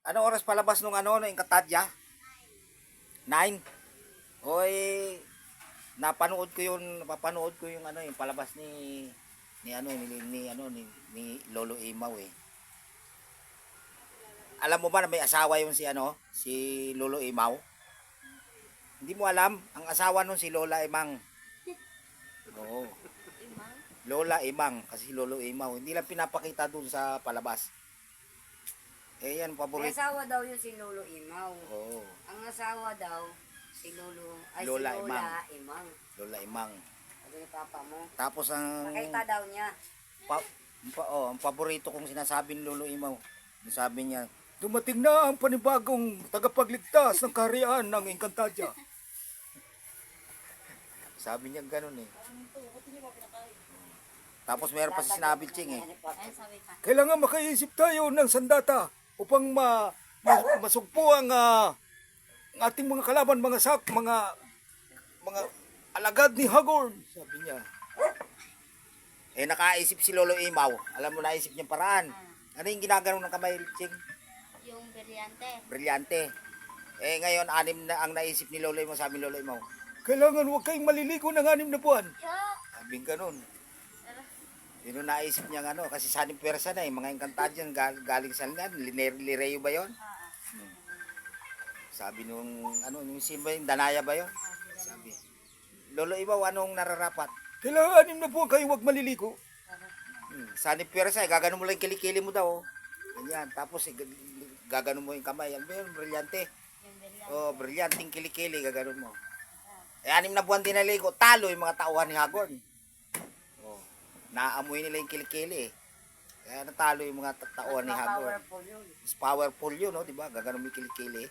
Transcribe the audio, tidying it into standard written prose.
Ano oras palabas nung ano, nung Katadya? 9. Oy, napapanood ko yung ano, yung palabas ni Lolo Imaw eh. Alam mo ba na may asawa yung si Lolo Imaw? Hindi mo alam, ang asawa nun si Lola Imang. Oo, Lola Imang, kasi Lolo Imaw. Hindi lang pinapakita dun sa palabas. Eh yan, May paborito. asawa daw yun si Lolo Imaw. Oo, Ang asawa daw, si Lola si Imang. Lola Imang. Lola Imang. Sabi ni Papa mo. Tapos Nakita daw niya. ang paborito kong sinasabi ni Lolo Imaw. Sabi niya, dumating na ang panibagong tagapagligtas ng kaharian ng Encantadia. Sabi niya gano'n eh. Tapos meron pa si sinabi Ching eh. Kailangan makaisip tayo ng sandata upang masugpo ang ating mga kalaban, mga alagad ni Hagorn. Sabi niya. Eh nakaisip si Lolo Imaw. Alam mo, naisip niyang paraan. Ano yung ginagano ng kamay, Ching? Yung brilyante. Brilyante. Eh ngayon, 6 na ang naisip ni Lolo Imaw. Sabi ni Lolo Imaw, kailangan huwag kayong maliligo ng 6 na buwan. Sabi ganun. Yun ang naisip niya kasi sa ating pwersa na mga Encantadia galing sa Lireo ba yun? Sabi nung yung Simba yung Danaya ba yun? Sabi, Lolo Imaw, anong nararapat? Kailangan 6 na buwan kayo huwag maliligo. Sa ating pwersa, gaganon mo lang yung kilikili mo daw. Ganyan. Tapos gaganon mo yung kamay. Ano ba yun? Brilyante. Oh, brilyanting kilikili, gaganon mo. Eh, 6 na buwan din naligo, talo yung mga tauhan ni Hagorn. Oh, naamoy nila yung kilikili eh. Kaya natalo yung mga tauhan ni Hagorn. Powerful yun. Mas powerful yun, no? Diba? Gaganon mo yung kilikili.